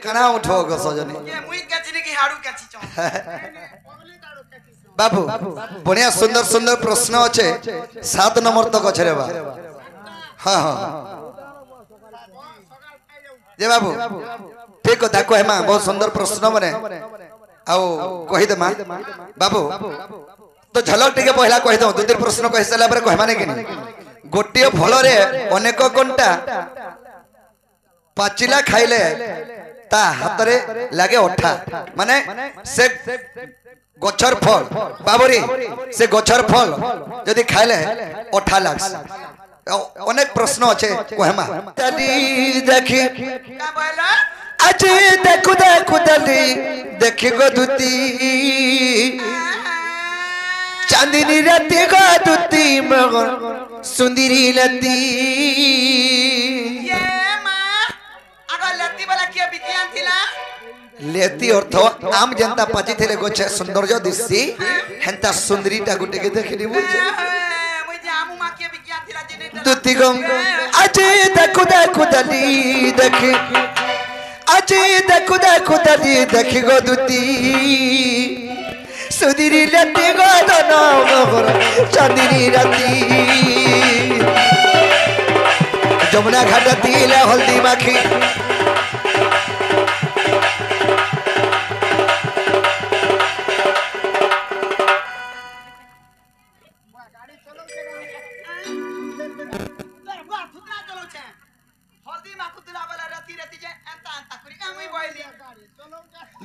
कना उठो गो सजनी ये मुई केचनी की हाडू केची चो बाबू बढ़िया सुंदर सुंदर प्रश्न अच्छे 7 नंबर तक अच्छे रे बा हाँ हाँ जे बाबू ठीक कथा कहे माँ बहुत सुंदर प्रश्न बने आओ कही दे माँ बाबू तो झलक टिके पहला कही दो 2-3 प्रश्न कहि साला पर कहमा नै कि गोटिए फल रे अनेक घंटा पाचिला खाइले ता हाथ रे लागे अठा माने से गछर फल बाबरी से गछर फल यदि खाइले अठा लागस अनेक प्रश्न अच्छे कहमा तली देखी का बोला आज देखु देखु तली देखी गो दुती चांदनी राती गो दुती मगर सुंदरी लती ये मां अगर लती वाला के विज्ञान थिला लेती अर्थ आम जनता पाची थे गोछे सौंदर्य दिसी हेंता सुंदरीटा गुटे के देखिनी बुझे मुई जे आमु मां के विज्ञान थिला जिने दुती गम आज देखु देखु तली देखी आज देखु देखु तली देखी गो दुती सुंदरी लती गो दनो मगर चांदनी राती जमुना घाट दिले हल्दी माखी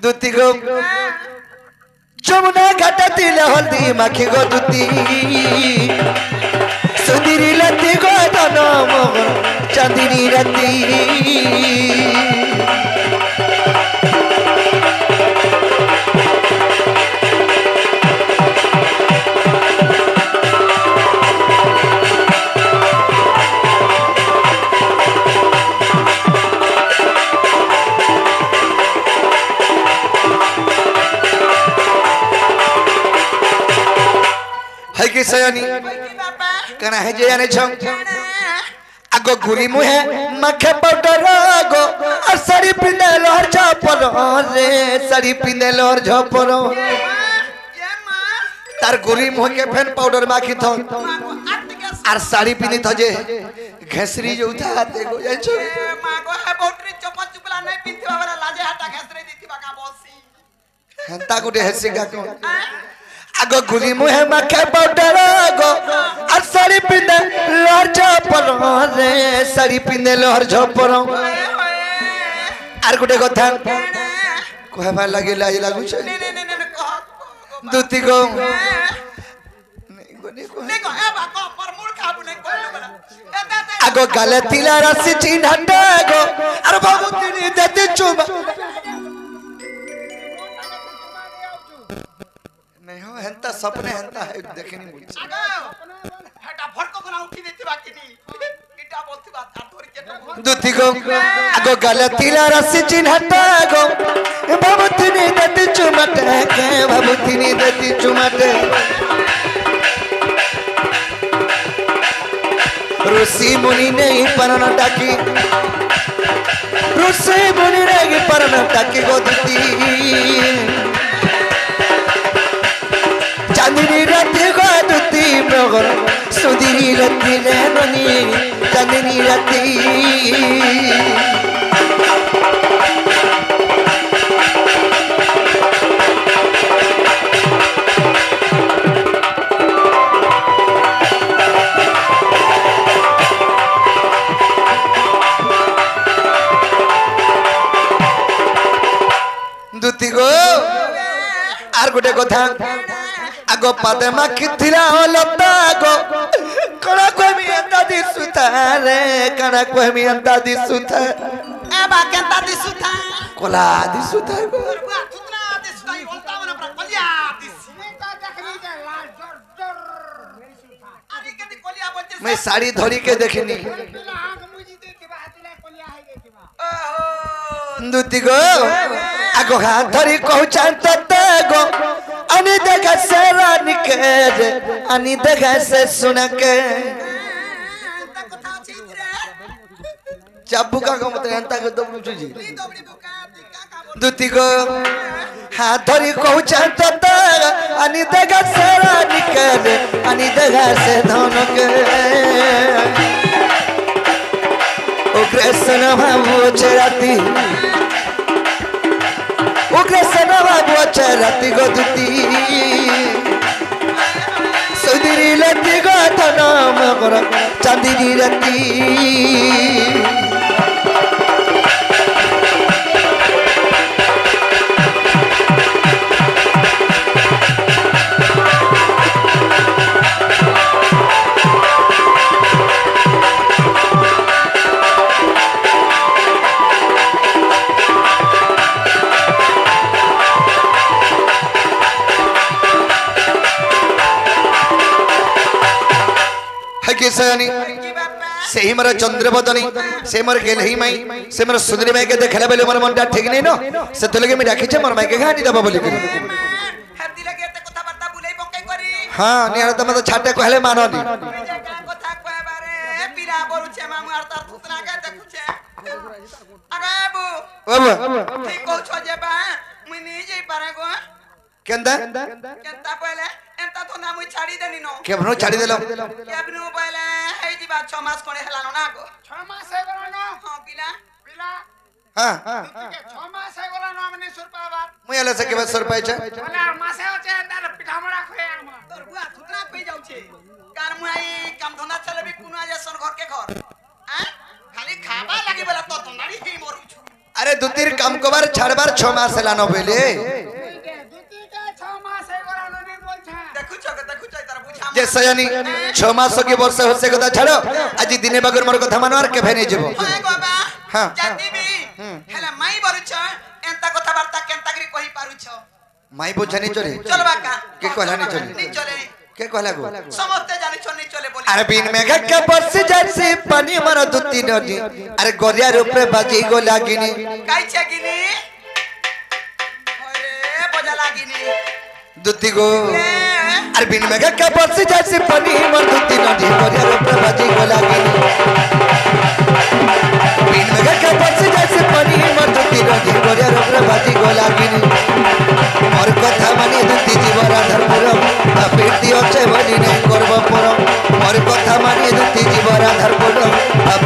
दुती गो जमुना घाट दिले हल्दी माखी गो दुती सुंदरी लती गो दनो मगर चांदनी राती है कि सयानी कना है जे जाने छम आगो गुरी मुहे मखे पाउडर गो और साड़ी पिंदे लोर झपर रे साड़ी पिंदे लोर झपर तार गुरी मुहे के फेन पाउडर माखी थो और साड़ी पिंदी थो जे घेसरी जो था देखो जाय छ मागो है बोटरी चपा चुपला नहीं पिंथवा वाला लाजे हटा घसरे दीती बाका बोसी हंता गुटे हेसी का को आगो गुरी मुहे मखे पाउडर गो और साड़ी पिंदे लोर झपर रे साड़ी पिंदे लोर झपर आर गुटे कथा कहबा लागे लाज लागु छ दुती गो नहीं को ए बाको पर मूल खाबू नहीं कोइलो बना आगो गाले तिला राशि चिन्हटा गो और बाबू तिनी देते चुमा नहीं हो हंता सपने हंता है देखनी मुझे आगो हटा फटको कोना उठी देती बाकी नी इटा बोलती बात आ तोरी के दुती गो आगो गाले तिला राशि चिन्हटा गो बाबू तिनी देते चुमाटे के बाबू तिनी देते चुमाटे ऋषि मुनि नहीं परन डाकी ऋषि मुनि नहीं परन डाकी गो दुती चांदनी राती गो दुती मगर सुंदरी राती ननी चांदनी राती दुती गो आर गुटे कथा आगो पादे माखी थिला लता गो कणा कोमी अंता दिसुता रे कणा कोमी अंता दिसुता ए बा केंता दिसुता कोला दिसुता गो बा तुतना दिसुता ई बोलता वना पर कलिया दिस नहीं तो देखनी दे लाल जोर जोर अरे के कलिया बोलते मैं साड़ी धरी के देखनी आग मुजी दे के बा हाथला कलिया है के बा ओहो दुती गो आगो हाथ धरी कहचान तते गो अनि देखा से रानी के अनि देखा से सुन के चाबू का को मते एंता के दम छुजी नी दोबड़ी बुका दिका का बोल दुती को हाथ धरी कहूचा तता अनि देगा सारा निकले अनि देगा से धनक ओ कृष्ण बाबू चराती ओ कृष्ण बाबू चराती गो दुती सुधीरी लती गो धनम कर चांदीनी रती सयानी से ही मर चंद्रबदनी से मर गेल ही माई से मर सुंदरी माई के देखला बेले मोर मनटा ठीक नहीं नो से तो लगे मैं राखी छे मोर माई के गानी दबा बोली करी हत्ती लगे ते कथा बर्ता बुलाई बंकै करी हां निहार त मत छाटे कहले मानो नी का कथा कहे बारे पीरा बोलु छे मामू आर तार थुतना के देखु छे अगे बु बाबा ठीक कहू छ जे बा मुई नी जई पारे गो केंदा केंता पहले एंता तो ना मुई छाड़ी देनी नो केभनो छाड़ी देलो केबनु पहले हे जी बात 6 मास कोने हलानो ना गो 6 मास हे गलो नो हां पिला पिला हां के 6 मास हे गलो नो हमनी सुरपा बार मुई आले से के सर पाइ छ होला मासे होचे अंदर पिठामड़ा खोए आम तोर बुआ थुतना पे जाउ छे कार मुई काम धंधा चलेबी कुना जे सन घर के घर हैं खाली खाबा लागि बोला तो तनाड़ी ही मरु छु अरे दुतीर काम कोबार छाड़बार 6 मास लानो बेले जे सयानी 6 मास की वर्ष होसे कथा छाड़ो आज दिने बगर मोर कथा मानो आर के भेने जेबो हां बाबा हां जाती भी हेला माई बोलु छ एंता कथा वार्ता केंता करी कहि पारु छ माई बुझानी चले चल बाका के कहला नहीं चले नहीं चले के कहला गो समझते जानि छ नहीं चले बोली अरे बिन मेघ के बरस जैसे पानी मर दुती नदी अरे गोरिया रूप में बाजी गो लागिनी काई छ गिनी अरे बजा लागिनी दुती गो अरे बिन मेघ के बरस जैसे पानी मर दुती नदी गोरिया रूप में बाजी गो लागिनी बिन मेघ के बरस जैसे पानी मर दुती नदी गोरिया रूप में बाजी गो लागिनी और कथा मानी दुती जीवरा धर्मर पीर्ति अच्छे बनी नहीं करब पर और कथा मानी दुती जीवरा धर्मर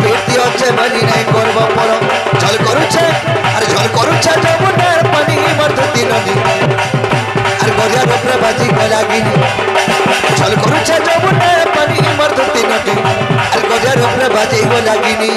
पीर्ति अच्छे बनी नहीं करब पर झल करूछे अरे झल करूछे जमुनार पानी मर दुती नदी अरे गोरिया रूप में बाजी गो लागिनी झल करूछे जमुनार पानी मर दुती नदी अरे गोरिया रूप में बाजी गो लागिनी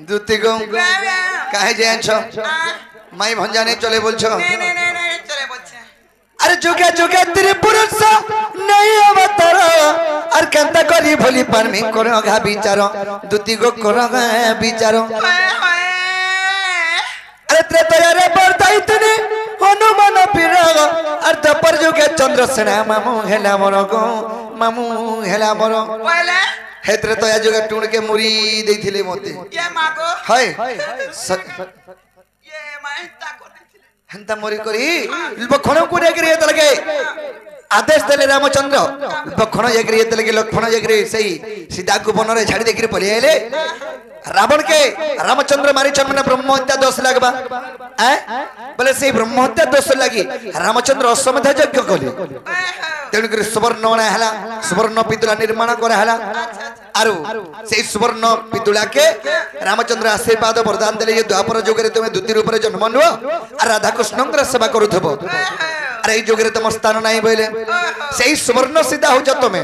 दुती गो काहे जेन छ माई भंजा नहीं चले बोल छ नहीं चले बोलछे अरे जुगे जुगे त्रिपुरुष नहीं अवतार और कंता करी भोली पर में करो गा विचार दुती गो करो गा विचार अरे त्रेतया रे बरदाई तने हनुमान पिराग और तपर जुगे चंद्रसेना मामू हेला मोर गो मामू हेला मोर पहले हेत्रे तो या जुगे टूण के मुरी देथिले मोते ये मागो हाय ये माइता को देथिले हंता मोरी करी लखण को देकरी तलगे आदेश देले रामचंद्र लखण एकरी तलगे लखण एकरी सही सीता को बनरे छाड़ी देकरी पले आइले रावण के रामचंद्र मारी छन मने ब्रह्म हत्या दोष लागबा बोले से ब्रह्म हत्या दोष लागी रामचंद्र अश्वमेध यज्ञ कले तेणुक सुवर्ण हला सुवर्ण पितुला निर्माण करा हला आरु से सुवर्ण पितुला के रामचंद्र आशीर्वाद वरदान देले ये द्वापर युग रे तुमे द्वितीय रूप रे जन्म लो आ राधा कृष्णंकर सेवा करूथबो अरे ई युग रे तुम स्थान नाही बोले से सुवर्ण सीधा हो जतो में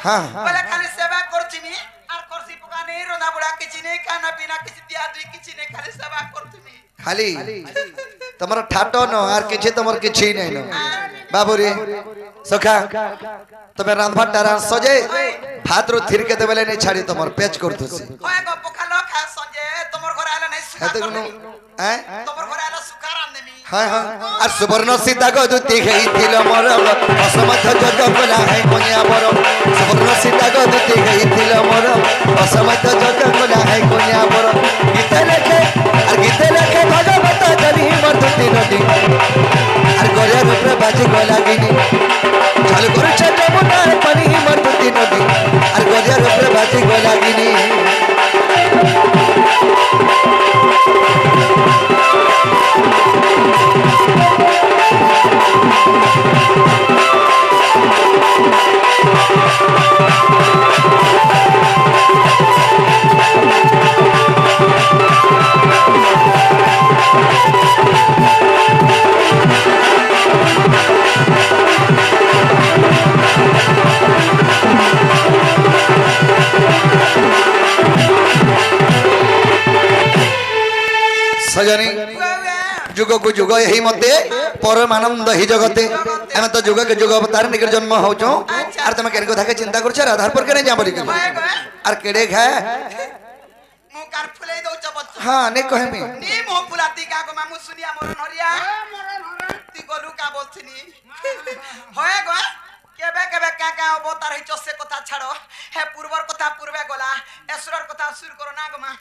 हाँ। बोले खाली सेवा करछिमी আর করছি পোকা নেই রোনা বুড়া কিছু নেই খানা পিনা কিছু দিয়া দুই কিছু নেই খালি সেবা করছিমি खाली तुम्हारा ठाटो न और किछि तुमर किछि नहीं न बाबू रे सखा तुम्हें रांधवा टारा सजे भात रो थिर के देबले नहीं छाड़ी तुमर पेच कर दसी হয় গো পোকা লোক খা সঞ্জে তোমার ঘরে আইলা নাই সুখা हेते गुनु हैं তোমার ঘরে আইলা সুখা রান্ধেমি हां हां और सुवर्ण सीता को दुती गई थिल मोर असमथ जग कोला है कोनिया बर सुवर्ण सीता को दुती गई थिल मोर असमथ जग कोला है कोनिया बर गीते लेखे भगवत जनी मरती नदी और गोरे रूप बाजी गोला गिनी चल गुरु चट मुना पानी मरती नदी और गोरे रूप बाजी गोला गिनी सजनी जुग को जुग यही मते परमानंद ही जगते एम तो जुग के जुग अवतार निकर जन्म होचो आर तुम केन कथा के चिंता करछ आधार पर केने जा बोली के आर केड़े खा मु कार फुले दो चबत हां ने कहमी नी मो फुलाती का गो मामू सुनिया मोर नरिया ती गोलू का बोलथिनी होय गो केबे केबे का का अवतार ही चसे कथा छाड़ो हे पूर्वर कथा पूर्वे गला एसुरर कथा सुर करो ना गो मा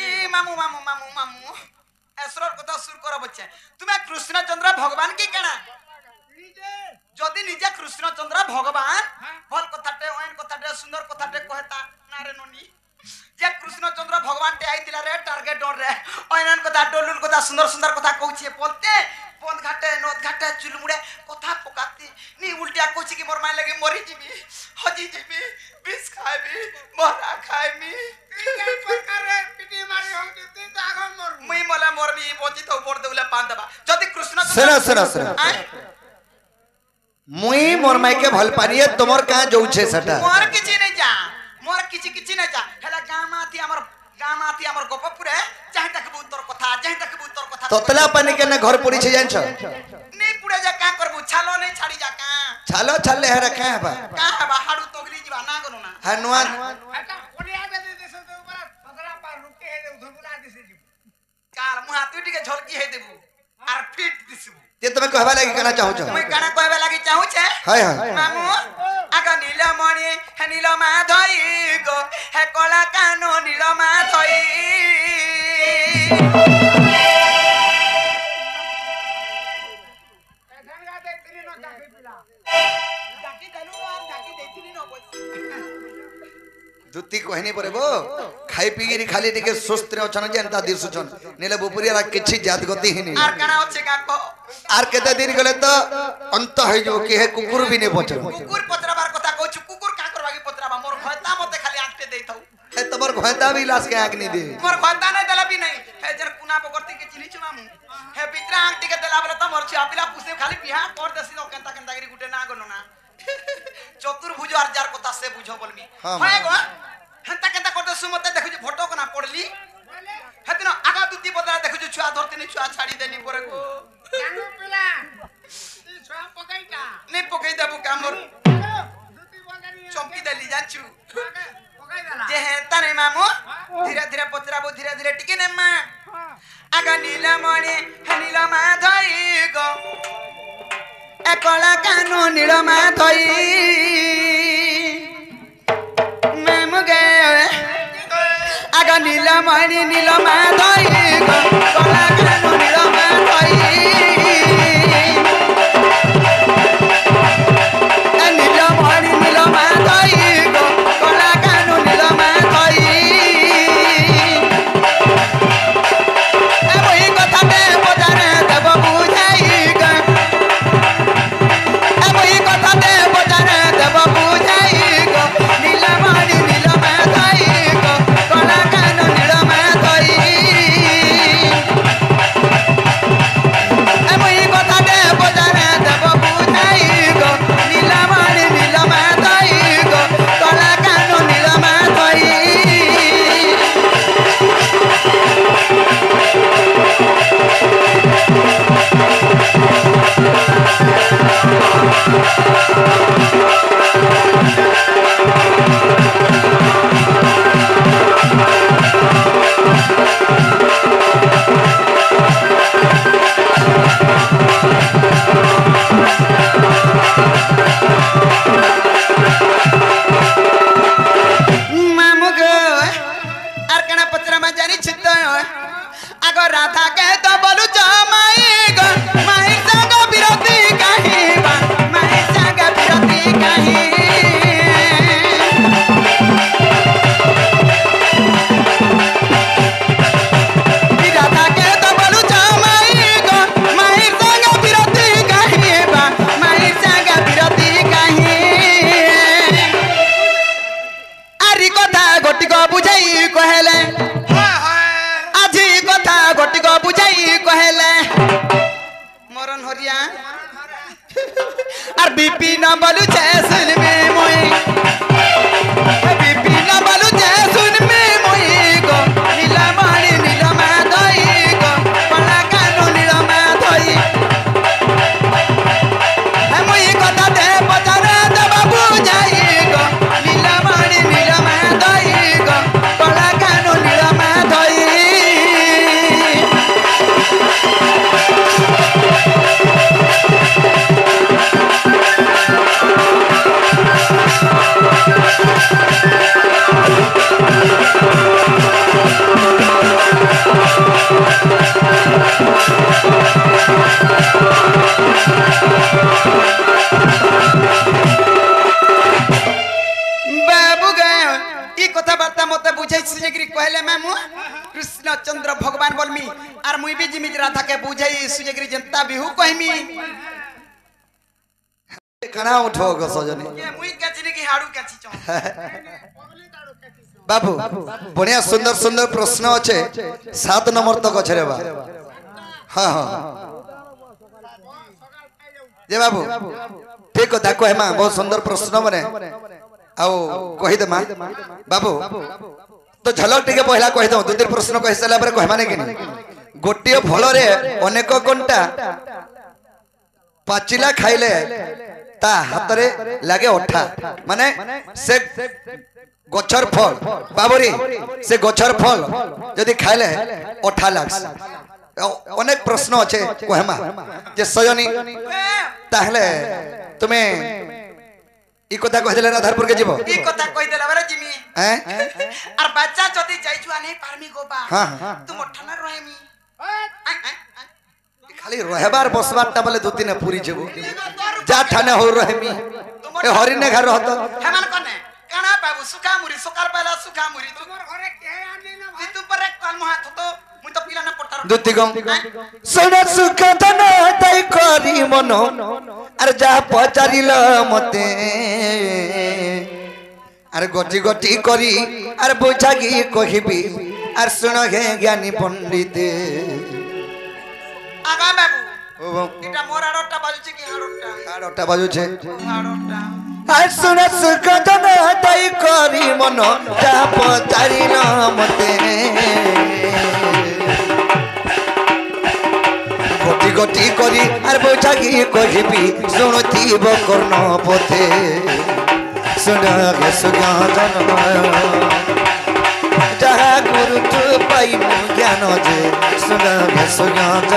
ई मामू मामू मामू मामू एसुरर कथा सुर करो बच्चे तुम्हें कृष्णचंद्र भगवान की केना যদি নিজে কৃষ্ণচন্দ্র ভগবান ভাল কথাটে ওইন কথাটে সুন্দর কথাটে কহেতা না রে ননি যে কৃষ্ণচন্দ্র ভগবান তে আইতিলা রে টার্গেট ডর রে ওইন কথা ডলুল কথা সুন্দর সুন্দর কথা কইছে বলতে বন্ধ ঘাটে নদ ঘাটে চুলমুড়ে কথা পকাতি নি উল্টিয়া কইছে কি মোর মাই লাগি মরি জিবি হজি জিবি বিষ খাইবি মরা খাইবি কি প্রকারে পিটি মারি হইতে তুই তো আগম মর মুই মলা মরবি বজি তো উপর দেউলে পান দেবা যদি কৃষ্ণচন্দ্র सेना मुई मोर माई के भल पानिए तुमर का जोछे सटा मोर किछि नै जा मोर किछि नै जा हेला गामाती हमर गोपपुरे चाहे तक उत्तर कथा ततला पानी के ना घर पड़ी छे जानछ नै पुड़े जा का करबू छालो नै छाड़ी जा का छालो छाले हेरा का बा हाडू तोगरी जीवा ना गनो ना हनुआ हटा ओडिया दे देस तो ऊपर पगला पार रुके हे धुबुला दिसे जीव कार मुहा तुटी के झलकी हे देबू आर फिट दिसबू ये तुम्हें कहबा लागि कहना चाहू छ मैं गाना कहबा लागि चाहू छे हाय हाय मामू आगा नीलमणि हे नीलमा धई गो हे कला कानो नीलमा धई दुती कहनी परे बो खाई पीगिरी खाली टिके सुस्त रे अछन जनता दिसुछन नेले बुपुरिया किछि जात गति हिनी आर काना होचे काको आर केते दिन गले तो अंत होई जो कि हे कुकुर भी ने पहुंच कुकुर पतराबार कथा कहछु कुकुर का करबागी पतराबा मोर खयता मते खाली आंटे देई थाउ हे तबर घोता भी लास के आंख नहीं दे मोर खयता नै देला भी नहीं हे जर कुना पकड़ती के चिनी छु मामू हे बित्रा आंटी के देला बले त मोर छु आपिला पुसे खाली बिहा कर देसी न केंता केंता गिरी गुटे ना गनो ना चतुर्भुज आर जार कथा से बुझो बोलमी होय गो हंता केंता करते सुमते देखु जे फोटो कना पड़ली हेतिन आगा दुती बदला देखु जे छुआ धरती नि छुआ छाड़ी देनी परे गो कानो पिला ई छुआ पकैता नै पकै देबु कामर दुती बंगानी चौकी देली जाछु पकै देला जे हेंता नै मामू धीरे धीरे पचराबो धीरे धीरे टिके ने मा आगा नीलमणि हे नीलमा धई गो एकला कानो नीलमा धई मेमुगे आगा नीलमणि नीलमा धई गो कला कानो नीलमा धई नीलमणि नीलमा धई गो कला कानो नीलमा धई ए वही कथा दे बजारे देव बुझाई ग ए वही कथा दे बजारे देव बुझाई ग नीलमणि नीलमा धई गो कला कानो नीलमा धई गोटिक बुझाई कहले आजी कथा गोटिक बुझाई कहले मरन हरिया और बीपी न बोलू जैसन में मोई बीपी न बोलू जैसन में मोई गो नीला माणी नीला में दई गो पला कानो नीला में दई है मोई कथा दे पचारे दे बाबू जाई गो नीला माणी नीला में दई गो पला कानो नीला में दई कथाबार्ता मत बुझे कहले मैं कृष्ण चंद्र भगवान बोलमी आर मुई भी जिमी राधा के बुझे सुजगिरी जनता बिहू कहमी कना उठो गो सजनी ये मुई केचनी की हाडू केची चो बाबू बढ़िया सुंदर सुंदर प्रश्न अच्छे 7 नंबर तक अच्छे रे बा हाँ हाँ जे बाबू ठीक कथा कहमा बहुत सुंदर प्रश्न मने आओ कहि दे मां बाबू तो झलक टिके पहला कहि दो 2-3 प्रश्न कहि सला पर कहमा ने कि गोटिए फल रे अनेक घंटा पाचिला खाइले ता हाथ रे लागे ओठा माने से गछर फल बाबूरी से गछर फल यदि खाइले ओठा लागस अनेक प्रश्न अच्छे कहमा जे सजनी ताहले तुम्हें ई कथा कहि देले राधारपुर के जीवो ई कथा कहि देला बरे जिमी हैं आर बच्चा जदी जाई छुआ नहीं पारमी गोबा हां तुम ठना रहेमी खाली रहबार बसबार ता बोले 2-3 पूरी जेबो जा ठाने हो रहमी ए हरिने घर रहत हेमन कने काना बाबू सुखा मुरी सकाल पहला सुखा मुरी तुमर घरे के आनी ना तू पर एक काल हाथ तो मुई तो पिला ना पटर दुतिगम सोना सुख धन तई करी मनो अरे जा पचारिल मते अरे गोटी गोटी करी अरे बुझागी कहिबी अरे सुन हे ज्ञानी पंडित आगा बाबू इटा मोर आड़ोटा बाजू की आड़ोटा बाजू छे आड़ोटा आज सुन सुख धन तई करी मनो जा पचारिल मते गोटी गोटी करी आर बुझागी कहिबी सुनती बकर्ण पथे सुनागे सुज्ञान जहा गुरु तू पाई ज्ञान जे सुनागे सुज्ञान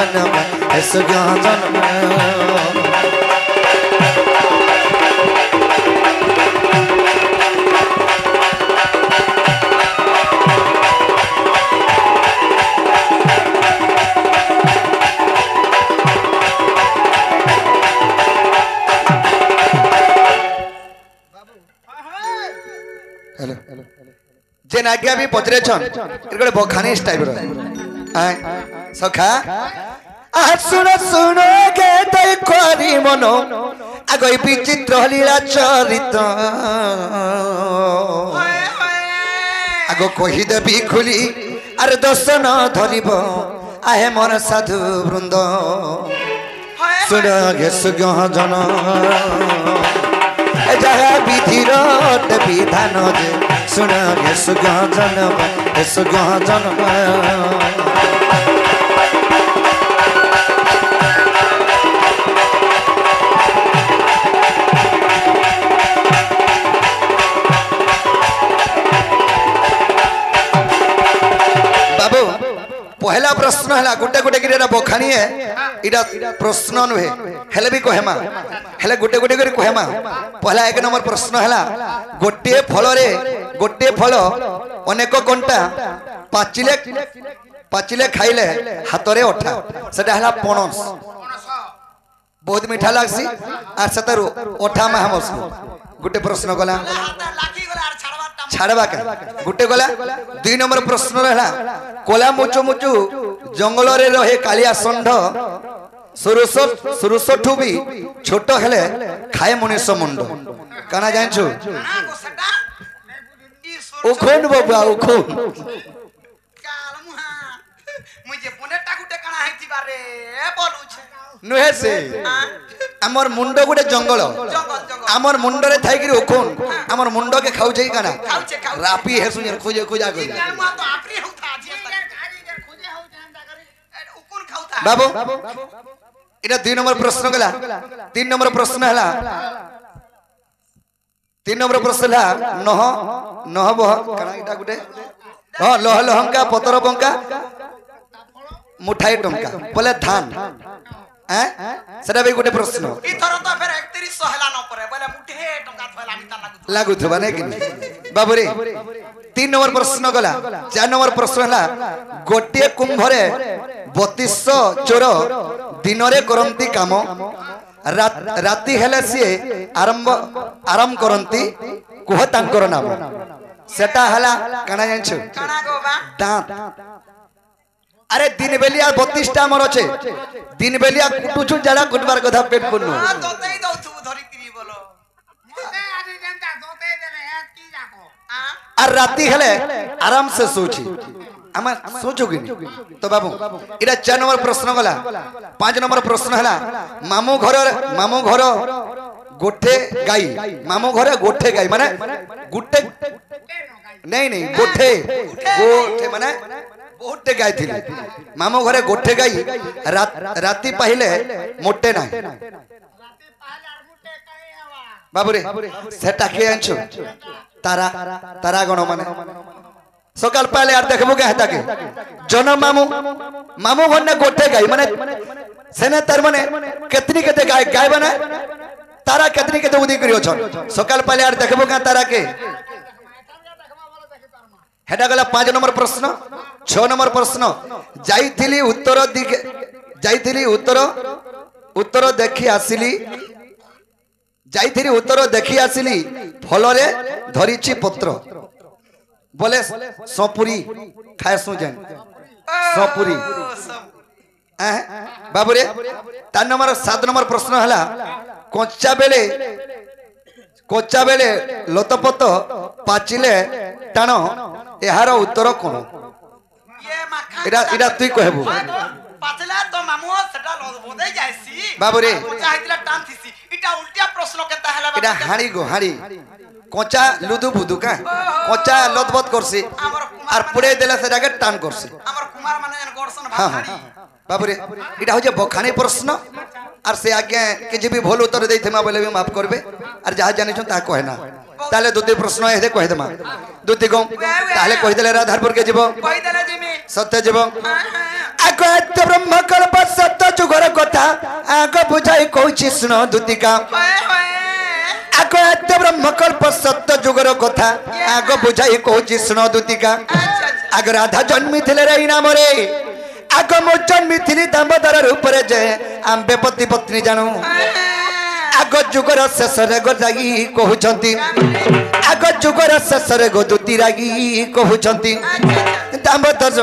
जेन आज्ञा भी पचरे छन इरगडे बखानी टाइप रो आय सखा आ सुन सुन के तई करी मनो आगई विचित्र लीला चरित आगो कहि देबी खुली अरे दर्शन धरिब आहे मन साधु वृंद सुन गे सुज्ञान जहा विधिर विधान जे सुन गे सुज्ञान बाबू पहला प्रश्न है गोटे गोटे गिरे बखाणी है इटा प्रश्न नुहे हेले भी कहमा हेले गोटे गोटे कर कहमा पहला 1 नंबर प्रश्न है गोटे फल रे गोटे फल अनेक घंटा पाचिले पाचिले खाइले हाथ रे ओठा सेटा हला पणस बहुत मीठा लागसी आर सतरु ओठा में हमस गोटे प्रश्न गला छाड़वा का गोटे गला 2 नंबर प्रश्न रहला कोला मुचु मुचु जंगल रे रहे कालिया षंढ सुरुसठु भी छोट हेले खाए मनुष्य मुंड काना जानछु उखुन बबुआ उखुन काल मुहा मुझे पुने टाकुटे काना हैति बारे बोलू छे नुहे से हमर मुंडो गुटे जंगल हमर मुंडरे थाई कि उखुन हमर मुंडो के खाउ छै काना रापी हे सुन खोजे खोजा गई मुहा तो आपरी होता जे खोजे हो जानदा करे उकुन खाउता बाबू इना 2 नंबर प्रश्न गला 3 नंबर प्रश्न हला 3 नंबर प्रश्न हला नह नह बह काना इटा गुटे हां लह लहंका पतर बंका मुठाई टंका बोले धान हैं सेटा भी गुटे प्रश्न ई थरो तो फेर 3100 हला न परे बोले मुठे टंका थला मी ता लागु थबा नै कि बाबू रे 3 नंबर प्रश्न गला 4 नंबर प्रश्न हला गोटे कुंभरे 3200 चोर दिन रे करंती काम राती हेले सी आरंभ करंती कुह तांकर नाम सेटा हला काना जानछु काना गो बा दांत अरे दिन बेलिया 32 टा मर छे दिन बेलिया कुटुछु जड़ा कुटबार कथा पेट कोनु हां तोते दउ तू धरी तिरी बोलो मोते आदि जनता तोते देले है की जाको हां और राती हेले आराम से सोची हम सोचोगी तो बाबू इरा 4 नंबर प्रश्न गला 5 नंबर प्रश्न हला मामू घर गोठे गाई मामू घर गोठे गाई माने गुटे नहीं गोठे गोठे माने गोठे गाई थी मामू घरे गोठे गाई राती पहले मोटे ना बाबू रे सेटा के आंचो तारा तारा गण माने सकाल पहले यार देखबो के हता के जन्म मामू घर ने गोठे गाई माने सेने तर माने केतनी केते गाय गाय बने तारा केतनी केते उदी करियो छन सकाल पहले यार देखबो के तारा के हेडा गला 5 नंबर प्रश्न 6 नंबर प्रश्न जाईथिली उत्तर देखि आसिली फल रे धरिछि पत्र बोले सपुरी खाए सुजन सपुरी बाबू रे 3 नंबर 7 नंबर प्रश्न हला कोच्चा बेले लतपत पाचिले टाण एहार उत्तर कोन ये माखा इरा तुई कहबू पाचला तो मामू सेटा बोदे जायसी बाबू रे चाहतिला टान थिसी इटा उल्टा प्रश्न केता हला इरा हाड़ी गो हाड़ी कोचा लुदु बुदु का कोचा लतबत करसी और पुड़े देला से जाके टान करसी हमर कुमार माने गोरसन हां भाड़ी बाबू रे इटा हो जे बखानी प्रश्न और से आगे के जे भी भूल उत्तर देई थेमा बोले भी माफ करबे और जहा जानि छ ता कहना ताले दुती प्रश्न हेदे कह देमा दुती गो ताले कह देले राधारपुर के जीवो कहि देले जिमी सत्य जीवो अगत ब्रह्म कल्प सत्य जुगर कथा आग बुझाई कहछि सुन दुतिका अगत ब्रह्म कल्प सत्य जुगर कथा आग बुझाई कहछि सुन दुतिका आग राधा जन्मी थिले रे नाम रे आग मो जन्मी थिली दामोदर रूप रे जे आंबे पति पत्नी जानू आग जुगर शेष रे गोदागी कहउछंती आग जुगर शेष रे गोदुती रागी कहउछंती दामोदर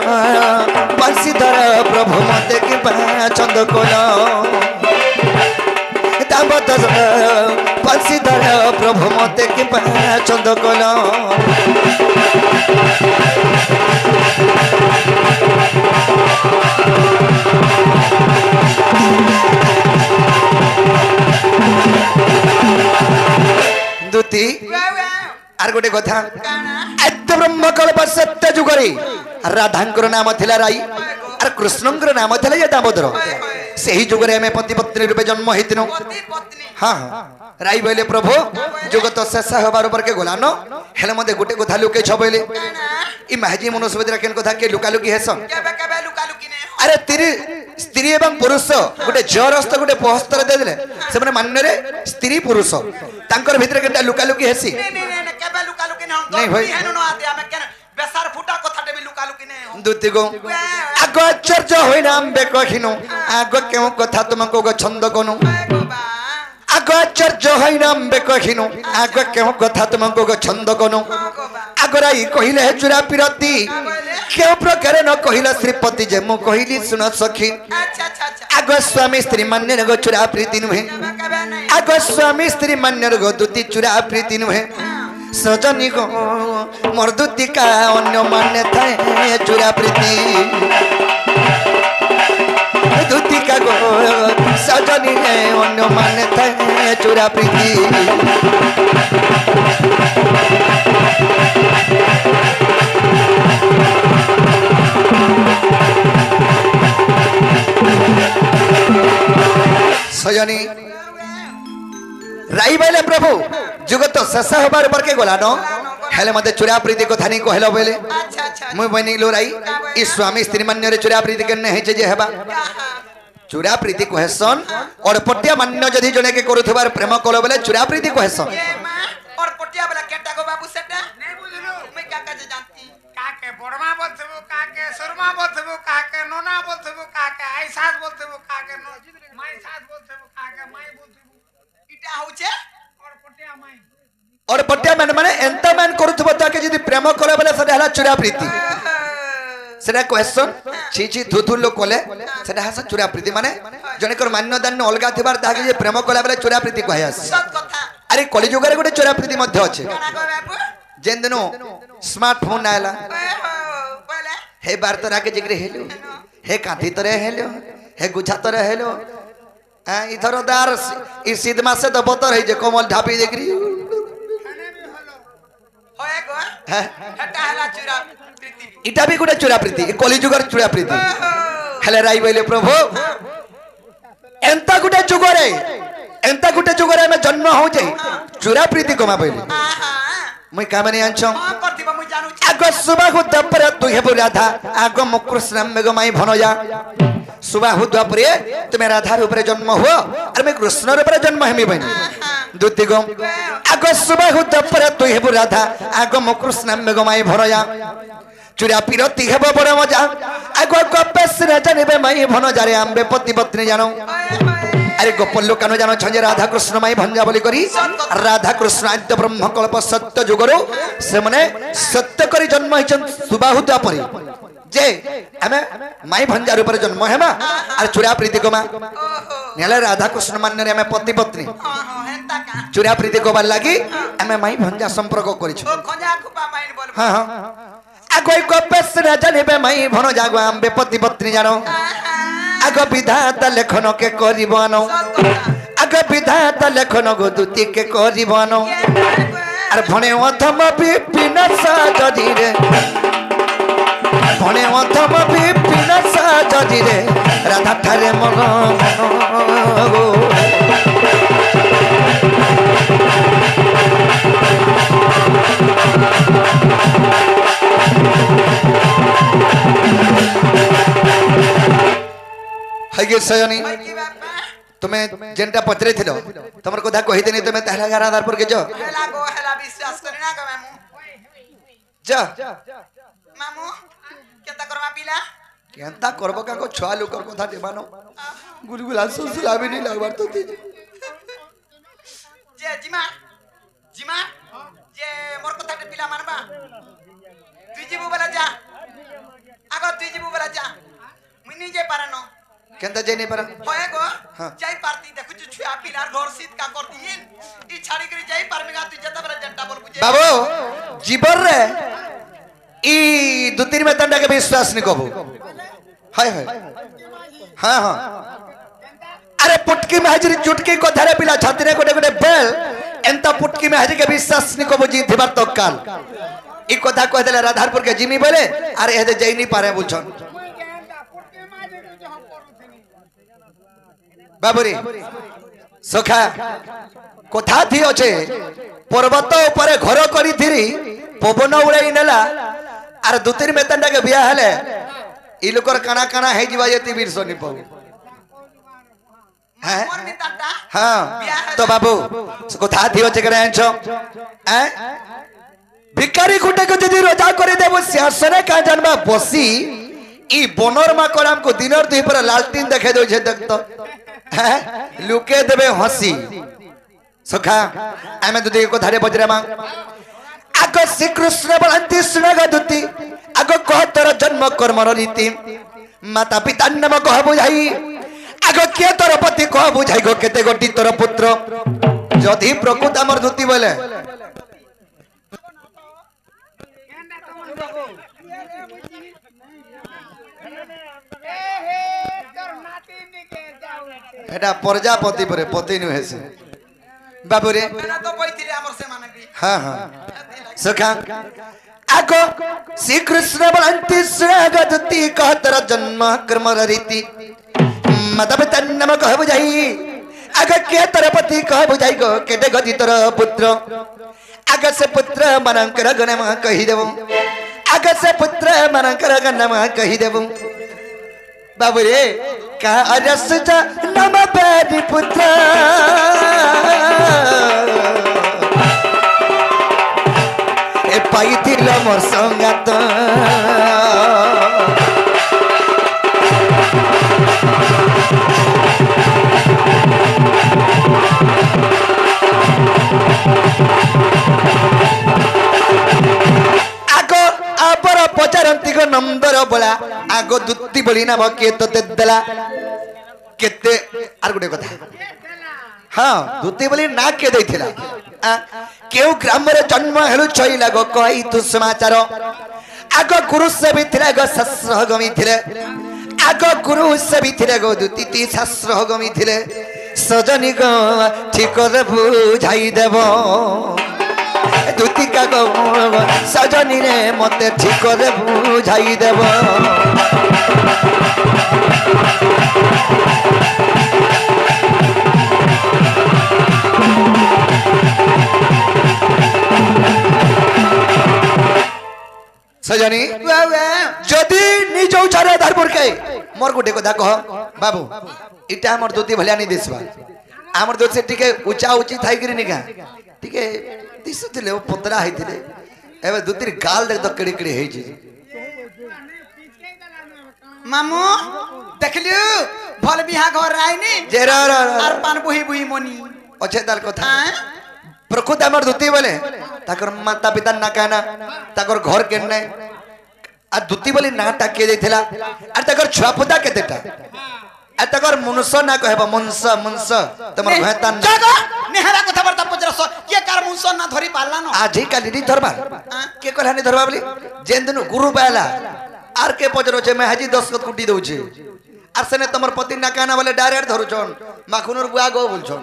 बंशीधर प्रभु मते कि चंद कोल दामोदर बंशीधर प्रभु मते कि चंद कोल दुती आर गोटे कथा एत ब्रह्म कल्प सत्य जुगरे राधांकर नाम थिला राई आर कृष्णंकर नाम थिला ये दामोदर सेही जुगरे हमें पति पत्नी रूपे जन्म हेतिनो हां राई बोले प्रभु जगत शेष होबार पर के गलान हेले मते गोटे कथा लुके छ बोले ई महजी मनुष्यबद्रा केन कथा के लुका लुकी हेसन केबे लुका लुकी ने अरे स्त्री एवं पुरुष गोटे जरस्त गोटे पहस्तर दे देले से माने मान्य रे स्त्री पुरुष तांकर भितर केटा लुका लुकी हेसी ने केबे लुका लुकी ने हम नहीं भाई हेनु न आते हम केन बेसार फुटा कथाटे भी लुका लुकी ने दुती गो आगो आश्चर्य होइना आंबे कहिनु आगो केउ कथा तुमको गो छंद कोनु आगो आश्चर्य होइना आंबे कहिनु आगो केउ कथा तुमको गो छंद कोनु आगराई कहिले चुरा पिरती केउ प्रकार न कहिला श्रीपति जे मु कहिली सुन सखी आगो स्वामी स्त्री मान्य गो चुरा प्रीति नुहे आगो स्वामी स्त्री मान्य गो दुती चुरा प्रीति नुहे सजनी गो मोर दुतिका अन्य मान्य थाए चुरा प्रीति दुतिका गो सजनी रे अन्य मान्य थाए चुरा प्रीति सजनी राई बैले प्रभु जुगत शेष हबार पर के गला न हेले मते चुरा प्रीति को थानी को हेलो बेले अच्छा अच्छा मुई बनी लो राई ई स्वामी स्त्री मान्य रे चुरा प्रीति करने है जे हेबा चुरा प्रीति को हेसन और पट्टिया मान्य जदी जने के करूथबार प्रेम कोलो बेले चुरा प्रीति को हेसन ये मां और पटिया वाला केटा को बाबू सेटा नहीं बुझलो मैं का जानती काके बड़मा बोलथबो काके सुरमा बोलथबो काके नोना बोलथबो काके आई सास बोलथबो काके माई सास बोलथबो काके माई बोलथबो इटा होचे और पटिया माई और पट्टिया माने एंता मान करूथबो ताके जदी प्रेम कोलो बेले सेटा हला चुरा प्रीति सेटा क्वेश्चन छी छी थुथु लोक कोले सेटा हस चुरा प्रीति माने जने कर मान्य दान अलगा थिबार ताके जे प्रेम कोला बेले चुरा प्रीति कहयास सत कथा अरे कली जुगारे गोटे चोरा प्रीति मध्य अच्छे काना को बाबू जेन दिनो स्मार्टफोन आयला बोले हे बार तोरा के जिगरे हेलो हे कांथी तोरे हेलो हे गुछा तोरे हेलो इधर दार इ सीध मासे तो बतर है जे कोमल ढापी देखरी होए गो हटा हला चुरा प्रीति इटा भी गोटे चोरा प्रीति कली जुगार चोरा प्रीति हेले राई बोले प्रभु एंता गुटे जुगरे में जन्म हो जाए चुरा प्रीति कमा पहले मुई कामने आंचो करथिबो मुई जानू आगो सुबह हो दपर तू हेबो राधा आगो मुकृष्ण मेगो माई भनजा सुबह हो दपर तुमे राधा रूप रे जन्म हो और मैं कृष्ण रूप रे जन्म हेमी बनी दुति गो आगो सुबह हो दपर तू हेबो राधा आगो मुकृष्ण मेगो माई भनजा चुरा पिरती हेबो बड़ मजा आगो गपेस रे जानबे माई भनजा रे आंबे पति पत्नी जानो अरे गोपाल लोक जानो छे राधा कृष्ण माई भंजा बोली करी राधा कृष्ण आद्य ब्रह्म कल्प सत्य जुगरो से माने सत्य करी जन्म हिचन सुबाहुता परी जे हमें माई भंजा रूप रे जन्म हेमा अरे चुरा प्रीति को मा नेले राधा कृष्ण मान्य रे हमें पति पत्नी हेंता का चुरा प्रीति को बार लागी हमें माई भंजा संपर्क करी छु ओ खजा खुपा माइन बोल हां हां आगो कपेस रे जानबे माई भनो जागो आंबे पति पत्नी जानो आगो विधाता लेखन के करिबानो आगो विधाता लेखन गो दुति के करिबानो अरे भणे अधम विपिन साजरी रे भणे अधम विपिन साजरी रे राधा ठारे मन गो हगे सयनी तुम्हें जेनटा पत्रे थिलो तमर कथा कहि देनी तुम्हें तहला गारा आधार पर के जो हेला गो हेला विश्वास करी ना गो मामू जा मामू केता करवा पिला केंता करबो का को छुआ लोकर कथा देबानो गुलगुला सुसुला भी नहीं लागबार तो जे जिमा जिमा जे मोर कथा के पिला मानबा तुई जीबू बला जा आगो तुई जीबू बला जा मुई नहीं जे पारनो केंता जे नहीं पर होए गो जाई पारती देखु छुआ पिलार घर सीत का करती ई छाड़ी करी जाई पारमेगा तू जता बला जंटा बोल बुझे बाबू जीवर रे ई दो तीन में तंडा के विश्वास नहीं कबू हाय हाय हां हां अरे पुटकी में हाजिर चुटकी को धरे पिला छाती रे गोटे गोटे बेल एंता पुटकी में हाजिर के विश्वास नहीं कबू जी थिबार तो काल ई कथा कह देले राधारपुर के जिमी बोले अरे एदे जई नहीं पारे बुझन बाबुरी सखा कथा थी अच्छे पर्वत ऊपर घर करी थी पवन उड़ाई नेला आर दो तीन मेतंडा के बिया हेले ई लोकर काना काना हे जीवा जेती वीर सोनी पाऊ हैं मोर मिताटा हां तो बाबू कथा थी अच्छे करे आंचो हैं भिखारी गुटे को जदी रोजा करे देबो सिंहासने का जानबा बसी ई बनर मा कराम को दिनर दुई पर लालटीन देखे दो छे देख तो लुके देबे हसी सखा आमे दुदी को धारे बजरे मा आगो श्री कृष्ण बलंती सुनगा दुती आगो कह तोर जन्म कर्म रीति माता पिता नाम कह बुझाई आगो के तोर पति कह बुझाई गो केते गोटी तोर पुत्र जदी प्रकृत हमर दुती बोले এটা প্রজাপতি পরে পতি নুহে সে বাবু রে না তো কইতিরে আমার সে মানে কি হ্যাঁ হ্যাঁ সখা আগো শ্রীকৃষ্ণ বলন্তি স্বাগততি कहतर जन्म कर्म रीति मदब तन्नम कह बुझाई आग के तरपति कह बुझाई गो केटे गति तर पुत्र आग से पुत्र मनंकर गणम कहि देबो आग से पुत्र मनंकर गणम कहि देबो बाबू रे का अरस जा नम पेरी पुत्र ए पाइथिल मोर संगात आगो आपर पचारंती को नंबर बोला आगो दुत्ती बोली ना के तो देला केते आर गुटे कथा हाँ दुत्ती बोली ना के देथिला केउ ग्राम रे जन्म हेलु छई लागो कहि तु समाचार आगो गुरु से भी थिले गो शास्त्र गमी थिले आगो गुरु से भी थिले गो दुत्ती शास्त्र गमी थिले सजनी गो ठीक रे बुझाई देबो दुत्ती का गो सजनी रे मते ठीक रे बुझाई देबो सजनी जदि निज उचारे धरपुर के मोर गुटे कथा कह बाबू इटा हमर दुत्ती भलिया नहीं दिसबा हमर दोसे टिके ऊंचा ऊंची थाई गिरी निका टिके दिसुथिले ओ पतरा हैथिले एबे दुत्तीर गाल देख तो केड़ी केड़ी हेई छी मामू देखलियो भल बिहा घर आइनी जेरा आर पान बुही बुही मोनी अच्छे तार कथा प्रकृत हमर दुत्ती बोले ताकर माता पिता ना कहना ताकर घर केने आ दुत्ती बोली ना टाके देथिला आ ताकर छुआ पुता केतेटा आ ताकर मनुष्य ना कहबा मुंस तमर भैतान जागो नेहरा कथा बर्ता पचरस के कार मुंस ना धरी पाला न आजै काली नी धरबा के कहलानी धरबा बोली जेन दिन गुरु पाला आर के पचरो छे मैं हाजी 10 कुटी दउ छे आर सने तमर पति ना कहना बोले डायरेक्ट धरुछन माखुनर बुआ गो बोलछन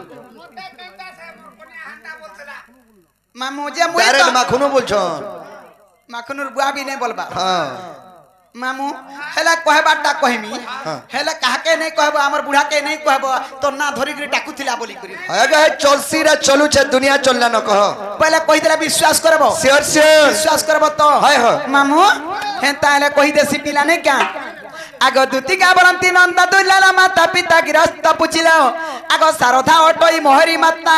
मामू जे मुई डायरेक्ट माखुनो बोलछन माखुनर बुआ भी नहीं बोलबा हां मामू हेला कहबाटा कहमी हेला काहा के नहीं कहबो हमर बुढ़ा के नहीं कहबो तो ना धरी गिरी डाकुथिला बोली करी आगे चलसी रा चलू छे दुनिया चलना न कह पहले कहि देला विश्वास करबो श्योर विश्वास करबो तो हाय हो मामू हेता हेला कहि देसी पिला नहीं क्या आगो दुती का बरंती नंदा दुलाला माता पिता गिरस्त पुछिलो आगो सारधा अटई मोहरी माता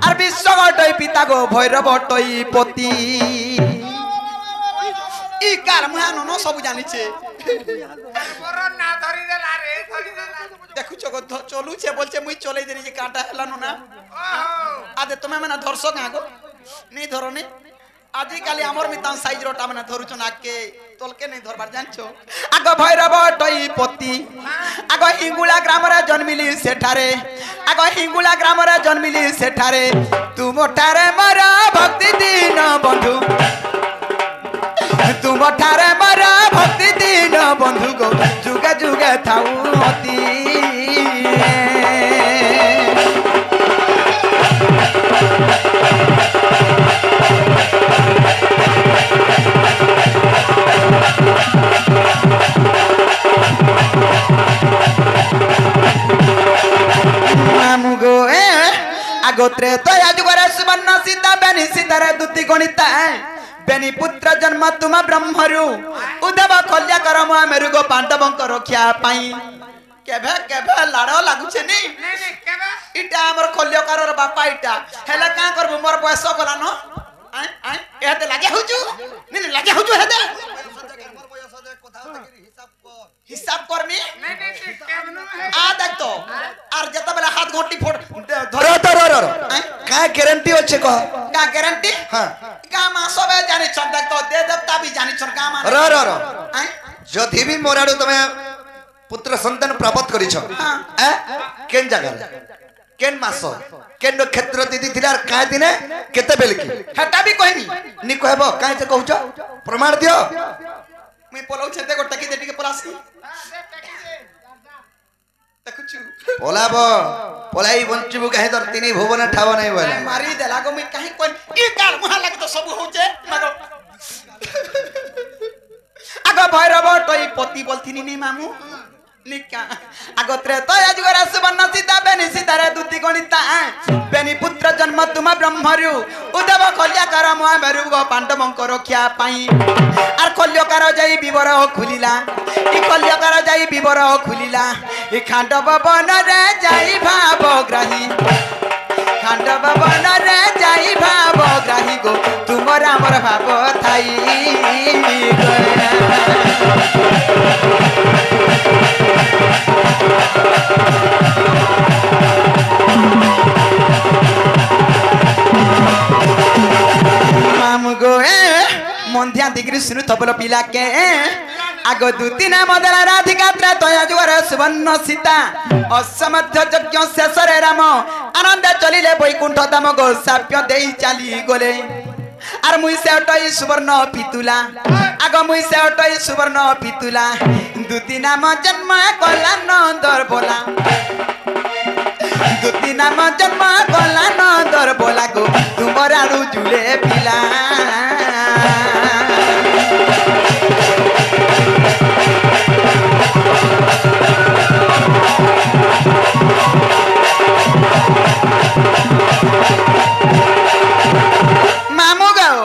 आर विश्व अटई पिता गो भैरव अटई पति ई कार मुहानो न सब जानि छे मोर ना धरी देला रे धरी देला देखु चगो चलू छे बोलछे मुई चलै देनी जे काटा हलानो ना आदे तुमे मने धरसो कागो नहीं धरो ने आजि काली हमर मितान साइज रोटा मने धरु छ नाके तोलके नहीं धरबार जानछो आगो भैरव टई पति आगो हिंगुला ग्राम रे जन्मिली सेठारे आगो हिंगुला ग्राम रे जन्मिली सेठारे तुम ठारे मरा भक्ति दीन बंधु तुम ठारे मरा भक्ति दीन बंधु गो जुगे जुगे थाऊ अति मामू गो आगोत्रे तो याजुगरे सुवर्ण सीता बेनी सीतारे दुति गणिता बेनी पुत्र जन्म तुम ब्रह्मरु उद्धव कल्या करम मेरु गो पांडवंक रक्षा पाई केभे केभे लाडो लागु छे नी नहीं केबे इटा हमर कल्यकारर बापा इटा हेला का करबो मोर बयस गला न आय आय एते लागे हुजु नी लागे हुजु हेदे हिसाब करमी नहीं केबनो है आ देख तो आर जता बेला हाथ घोटी फोड़ धर का गारंटी अच्छे कह का गारंटी हां का मा सबे जानि छन देख तो दे देवता भी जानि छन का मा र आय जदि भी मोराडू तमे पुत्र संतान प्राप्त करिछ हां केन जगह केन मास केन नक्षत्र दीदी थिला काय दिने केते बेल की हेटा भी कहनी नी कहबो काय जे कहउछ प्रमाण दियो मुई पलाउ छते गोटा की देटी के पलासी देखुछु पोलाबो पोलाई बंचिबु कहे दर तिनी भुवन ठाव नै बोले मारी देला गो मुई काहे कोन ई काल मुहा लाग तो सब होचे मगो आगो भैरव टई पति बोलथिनी नी मामू निका आगो त्रेता अजगर सुवर्ण सीता बेनी सीतारे दुति गणिता बेनी पुत्र जन्म तुम ब्रह्मरु उद्धव कल्याकर महामेरु गो पांडवंक रक्षा पाई आर कल्याकर जाई विवर खुलिला ई कल्याकर जाई विवर खुलिला ई खांडव वन रे जाई भावग्राही खांडव वन रे जाई भावग्राही गो तुमर हमर भाव थाई मामू गो मंध्या दिग्री सुनु तबल पिला के आगो दुती ना मदला राधिका त्रय जुवर सुवर्ण सीता असमध्य यज्ञ शेष रे राम आनंद चलिले वैकुंठ धाम गो साप्य देई चली गले आर मुई से अटई सुवर्ण पितुला आगो मुई से अटई सुवर्ण पितुला दुती नाम जन्म कला नंदर बोला दुती नाम जन्म कला नंदर बोला गो तुमर आड़ू जुले पिला मामू गाओ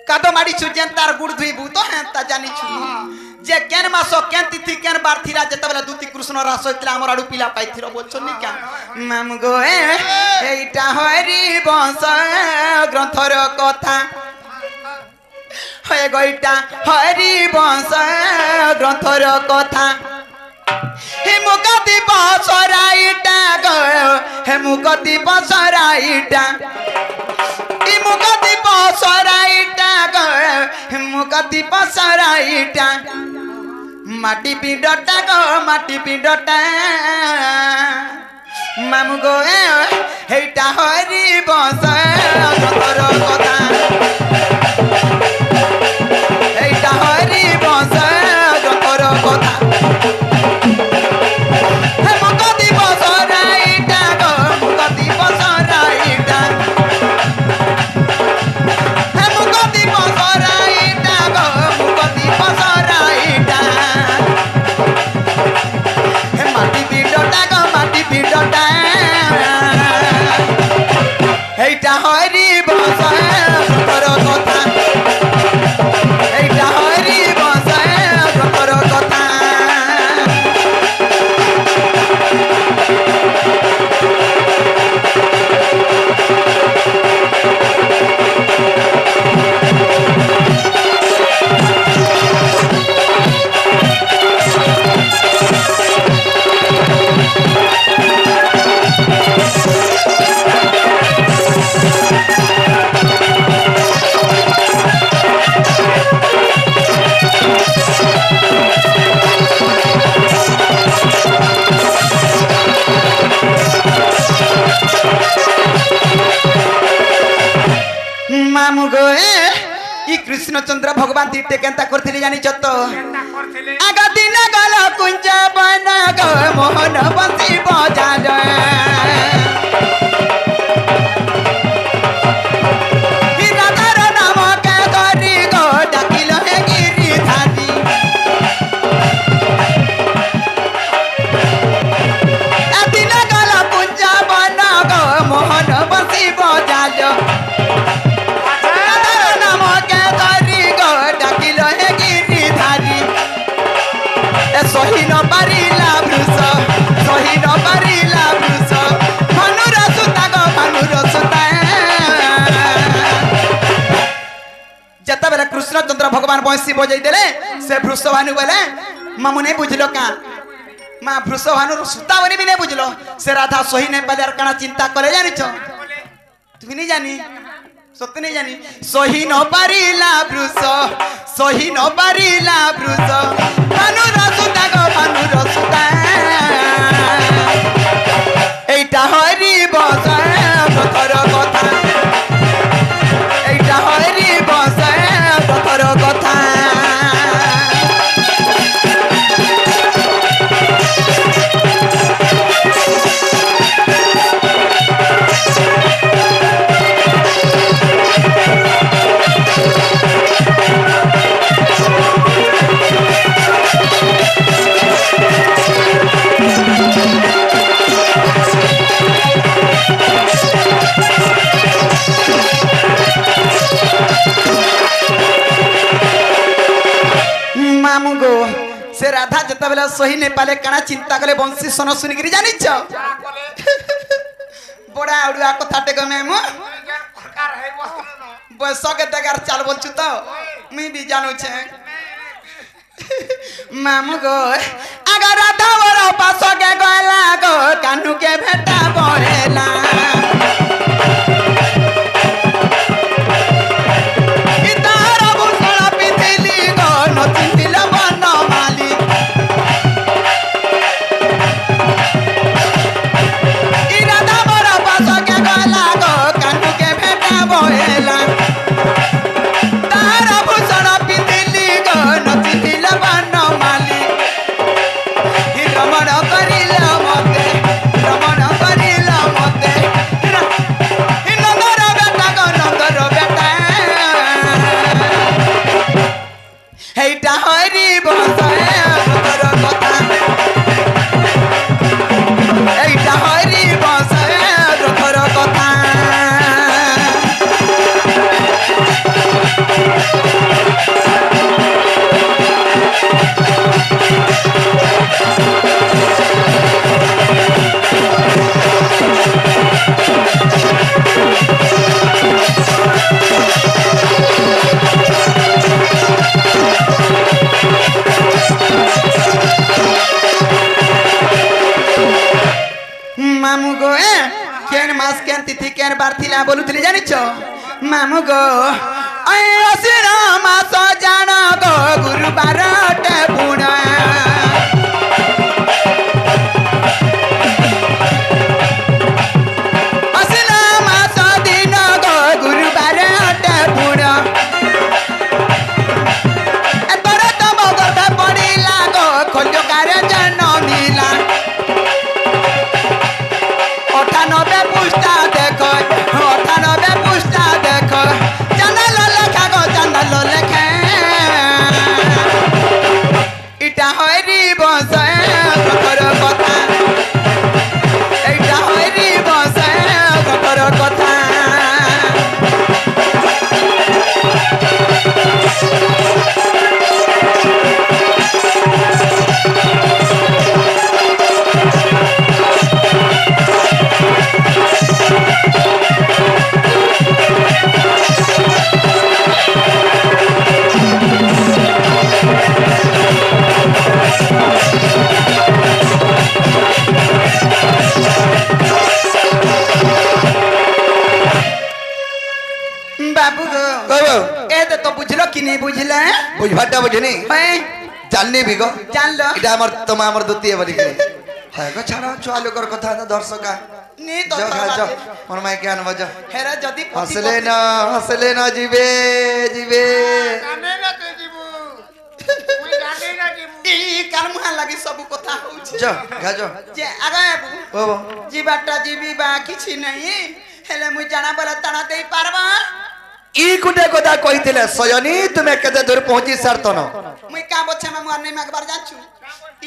कादो माडी छुजेन तार गुड़ धुई भूतो हैं ता जानी छु जे केन मासो केन तिथि केन बार थिरा जेतबेला दुती कृष्ण रास होइतला हमर आडू पिला पाइथिरो बोलछो नि का मामू गो एटा हरि वंश ग्रंथर कथा हे गइटा हरि वंश ग्रंथर कथा हे मुकति बसराइटा गो हे मुकति बसराइटा हे मुकति बसराइटा गो हे मुकति बसराइटा माटी पिडटा गो माटी पिडटा मामू गो हेटा हरि वंश ग्रंथर कथा हेटा हरि वंश ग्रंथर कथा मामू गो ई कृष्णचंद्र भगवान तीर्थे केंता करथिले जानि छत आगा दिन गल कुंज बन गो मोहन बंसी बजा राधार नाम के गरी गो डाकिल हे गिरिधारी दिन गल कुंज बन गो मोहन बंसी बजा सही न पारिला वृष सही न पारिला वृष भानुर सुता गो भानुर सुता जता बेला कृष्णचंद्र भगवान बंसी बजाई देले से वृष भानु बोले मामू नहीं बुझलो का माँ वृष भानु सुता बनी भी नहीं बुझलो से राधा सही नहीं पाले काना चिंता करे जानी छो तुम नहीं जानी सत्य नहीं जानी सही न पारिला वृष सही न पारिला वृष भानुर सुता गो भानुर सुता मामू गो से राधा जता बेला सही नहीं पाले काना चिंता कले बंसी सोनो सुनी करी जानी छ बड़ा उड़ुआ कथाटे गो मेमू बस के दगार चाल बोलछु तो मी भी जानू छे मामू गो अगर राधा बड़ा पास के गला गो कानू के भेटा बोलेला मामू गो केन मास केन तिथि केन बार थिला बोलुतली जानि छ मामू गो ऐ असिरा मास जान गो गुरुबार टे पुणा असिरा मास दिन गो गुरुबार टे पुणा ए तोरे त मगर पड़ी लागो खोल्यो कार्य जन मिला 98 पुष्टा देखो 98 पुष्टा देखो चंदल लेखा गो चंदल लेखे इटा हरी बसे कर कथा इटा हरी बसे कर कथा बाबू गो ए तो बुझलो कि नहीं बुझले बुझबाटा बुझनी मैं जाननी भी गो जान लो এটা আমার তোমা আমার দ্বিতীয় বলি হ্যাঁ গো ছাড়া চুয়ালোকর কথা না দর্শকা নি তো যা মন মাই জ্ঞান বজ হেরা যদি হসলে না জিবে জিবে জানে না তুই জীবু তুই জানে না জীবু ই কারমা লাগি সব কথা হউছে যা গাজো যে আগা বাবু ও জীবাটা জীবি বা কিছু নাই হেলে মুই জানা বলা তানা দেই পারবা ই গুটে কথা কইতিলে সয়নি তুমি কেতে দূর পৌঁছি সারতন মুই কা বছে মা মুআর নাই মাগবার যাচ্ছু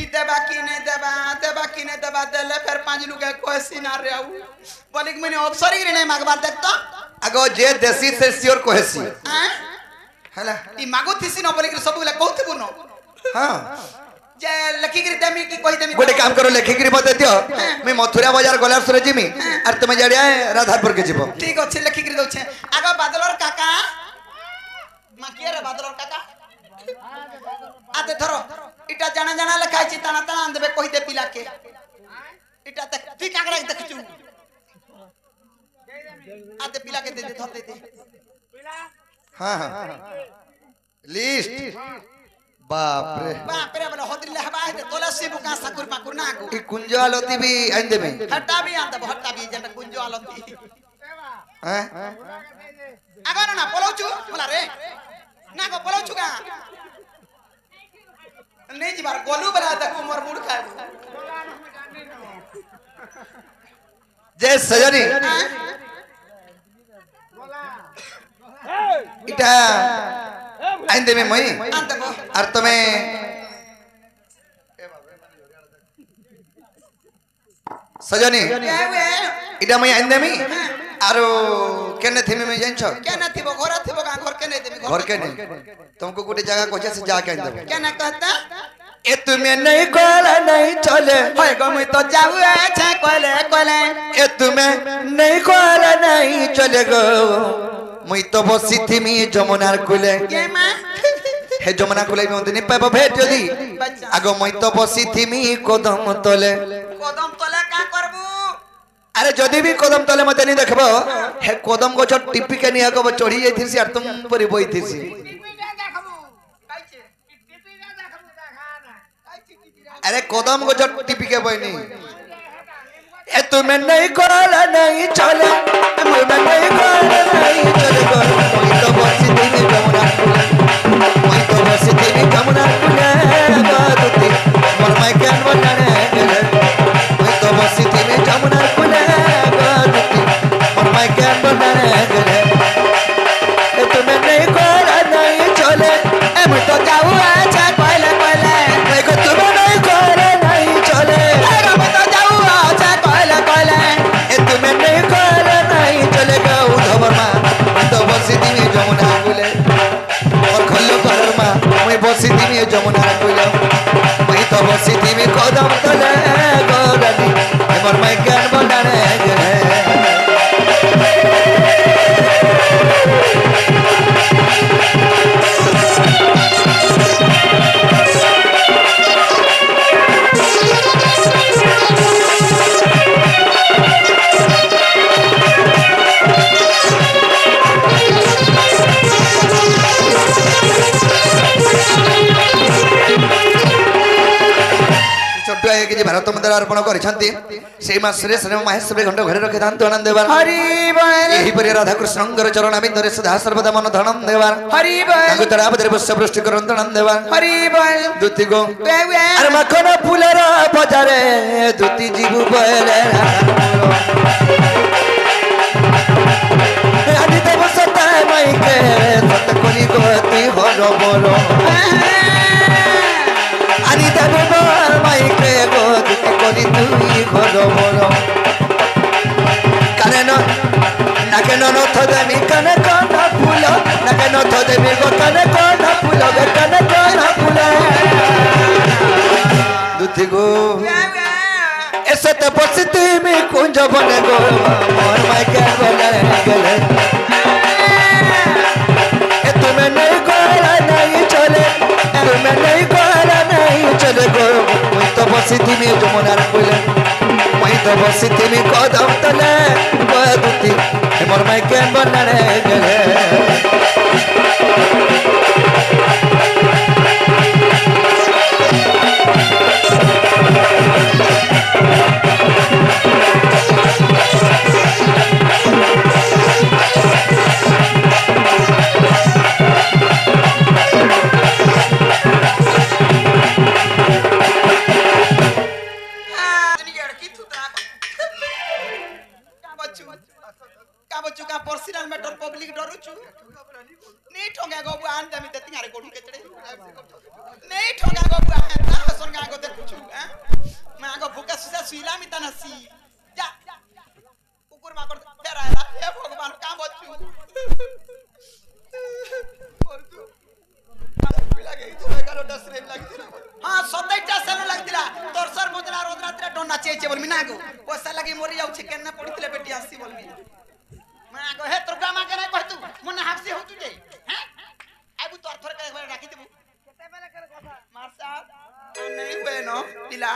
ই দেবা কি নাই দেবা দেলে ফের পাঁচ লুকে কইছি না রে আউ বলিক মানে অবসরি রে নাই মাগবার দেখতো আগো যে দেশি সে সিওর কহেছি হ্যাঁ হলা ই মাগো থিসি ন বলিক সবগুলা কইতে ন হ্যাঁ যে লকিগিরি দেমি কি কই দেমি गोटे काम करो लेखिकी मते दियो मैं मथुरा बाजार गला सुरे जिमी और तुम जाड़िया राधापुर के जीवो ठीक अछि लकिगिरी दउछे आगो बादलर काका माकिया रे बादलर काका आते धरो इटा जाना जाना लिखाई छि ताना ताना देबे कहि दे पिला के इटा तक तू काकरा देखछु आते पिला के दे धर दे हां हां लिस्ट बाप रे बोले होदरी ले हवा है तोला से बुका साकुर पाकुर ना को ई कुंजो आलती भी आंदे में हटा भी जन कुंजो आलती हैं आगो ना पलोचु बोला रे ना को पलोचु का नहीं जी बार गोलू बना तक मोर मुड़ खाए जे सजनी इटा आंदे में मई अंत को और तुम्हें सजनी क्या हुए इटा मई आंदे में आरो केने थिमे में जान छ केना थिबो घर थिबो का घर केने देबी घर के नहीं तुमको गोटे जगह कोचे से जाके देबो केना कहता ए तुम्हें नहीं कोला नहीं चले होय गो मुई तो जाऊ छे कोले कोले ए तुम्हें नहीं कोला नहीं चले गो मुई तो बसी थिमी जमुनार कुले के मां हे जमुना कुले में नहीं पाबो भेट जदी आगो मुई तो बसी थिमी कदम तले कदम तले का करबू अरे जदी भी कदम तले मते नहीं देखबो हे कदम को टिपी के नहीं आगो चढ़ी जाइथिसी आर तुम परि बइथिसी अरे कदम को टिपी के बइनी ए तुम्हें नहीं कोला नहीं चले तुम्हें नहीं कोला नहीं चले गो मुई तो बसी थिमी जमुना कुले मुई तो बसी थिमी जमुना कुले बादुती मोर माय के बनने गेले मुई तो बसी थिमी जमुना कुले बादुती मोर माय के बनने गेले ए तुम्हें नहीं कोला नहीं चले ए मुई तो जाऊ अच्छा कोले कोले मुई को तुम्हें नहीं कोला नहीं चले ए मुई तो जाऊ अच्छा कोले कोले ए तुम्हें नहीं कोला नहीं चले गो उधवर मां मुई तो बसी थिमी जमुना कुले और खल्लो कर मां मुई बसी थिमी जमुना कुले मुई तो बसी थिमी कदम तले गोरनी मोर माय के बनने गेले छोटुआ एक जी भारत मंदिर अर्पण करिसंती सेई मासरे श्री महेश्वरी घंट घरे रखे दान आनंद देवार हरि बोल एही परि राधा कृष्णंकर चरण बिंदरे सदा सर्वदा मन धनम देवार हरि बोल तांगु तराबदरे बस्य वृष्टि करन धनम देवार हरि बोल दुति गो बेवे अरे मखन फुलर बजारे दुति जीवु बले आदि देव सता माइके सत कोली गति हर बोलो आदि देव माइके गो दुति कोली तुई घर बोलो काने न नाके न थदेमी काने कन फूल नाके न थदेमी गो काने कन फूल गो काने कन फूल दुति गो ऐसे तो बसती में कुंज बने गो मोर माय के बने गले ए तुम्हें नहीं कोला नहीं चले तुम्हें नहीं कोला नहीं चले गो मैं तो बसती में जमुना कुले मैं तो बसती में कदम तले बदुती मोर माय के बने गले पर्सनल मैटर पब्लिक डरुछु नहीं ठोंगा गो बुआन दमी ते तिंगारे कोडू केचड़े नहीं ठोंगा गो बुआन ता सोनगा गो देखुछु मैं आगो भूका सुसा सुइला मिता नसी जा कुकुर माकड़ फेरायला हे भगवान का बच्चू परतु लागे तो 11 10 रे लागतिला हां 27 टा सेल लागतिला तोर सर मोजला रोदरात्रे डोना चेचे बोल मिना गो पैसा लगी मोरी जाउ छे केना पड़ितले बेटी आसी बोल मी मैं आगो हे तोर गामा के नै कहतु मने हाफसी होतु जे हैं आबु तोर थोर के राखी देबु केते बेला कर कथा मार साहब नहीं बेनो पिला